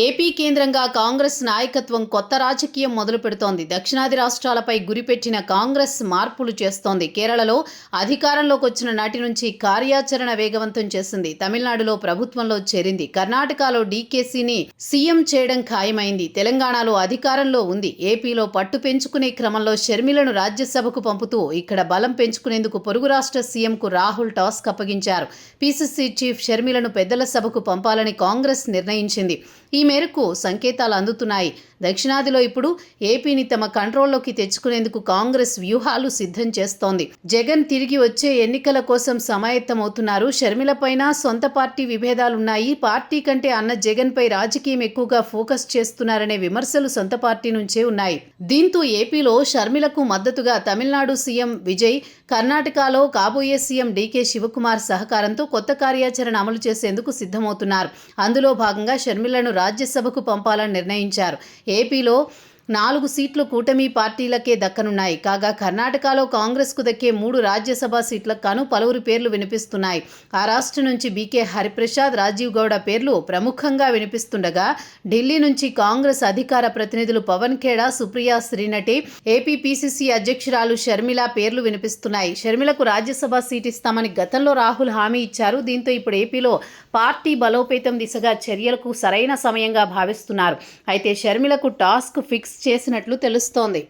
AP కేంద్రంగా కాంగ్రెస్ నాయకత్వం కొత్త రాజకీయం మొదలు పెడుతోంది. దక్షిణాది రాష్ట్రాలపై గురిపెట్టిన కాంగ్రెస్ మార్పులు చేస్తోంది. కేరళలో అధికారంలోకి వచ్చిన నాటి నుంచి కార్యాచరణ వేగవంతం చేసింది. తమిళనాడులో ప్రభుత్వంలో చేరింది. కర్ణాటకలో డీకేసీని సీఎం చేయడం ఖాయమైంది. తెలంగాణలో అధికారంలో ఉంది. ఏపీలో పట్టు పెంచుకునే క్రమంలో షర్మిలను రాజ్యసభకు పంపుతూ ఇక్కడ బలం పెంచుకునేందుకు పొరుగు రాష్ట్ర సీఎంకు రాహుల్ టాస్క్ అప్పగించారు. పీసీసీ చీఫ్ షర్మిలను పెద్దల సభకు పంపాలని కాంగ్రెస్ నిర్ణయించింది. ఈ మేరకు సంకేతాలు అందుతున్నాయి. దక్షిణాదిలో ఇప్పుడు ఏపీని తమ కంట్రోల్లోకి తెచ్చుకునేందుకు కాంగ్రెస్ వ్యూహాలు సిద్ధం చేస్తోంది. జగన్ తిరిగి వచ్చే ఎన్నికల కోసం సమాయత్తమవుతున్నారు. షర్మిలపైన సొంత పార్టీ విభేదాలున్నాయి. పార్టీ కంటే అన్న జగన్ పై రాజకీయం ఎక్కువగా ఫోకస్ చేస్తున్నారనే విమర్శలు సొంత పార్టీ నుంచే ఉన్నాయి. దీంతో ఏపీలో షర్మిలకు మద్దతుగా తమిళనాడు సీఎం విజయ్, కర్ణాటకలో కాబోయే సీఎం డీకే శివకుమార్ సహకారంతో కొత్త కార్యాచరణ అమలు చేసేందుకు సిద్ధమవుతున్నారు. అందులో భాగంగా షర్మిలను రాజ్యసభకు పంపాలని నిర్ణయించారు. ఏపీలో 4 సీట్లు కూటమి పార్టీలకే దక్కనున్నాయి. కాగా కర్ణాటకలో కాంగ్రెస్కు దక్కే 3 రాజ్యసభ సీట్లకు గాను పలువురు పేర్లు వినిపిస్తున్నాయి. ఆ రాష్ట్రం నుంచి బీకే హరిప్రసాద్, రాజీవ్ గౌడ పేర్లు ప్రముఖంగా వినిపిస్తుండగా, ఢిల్లీ నుంచి కాంగ్రెస్ అధికార ప్రతినిధులు పవన్ ఖేడా, సుప్రియా శ్రీనటి, ఏపీ పీసీసీ అధ్యక్షురాలు షర్మిల పేర్లు వినిపిస్తున్నాయి. షర్మిలకు రాజ్యసభ సీట్ ఇస్తామని గతంలో రాహుల్ హామీ ఇచ్చారు. దీంతో ఇప్పుడు ఏపీలో పార్టీ బలోపేతం దిశగా చర్యలకు సరైన సమయంగా భావిస్తున్నారు. అయితే షర్మిలకు టాస్క్ ఫిక్స్ చేసినట్లు తెలుస్తోంది.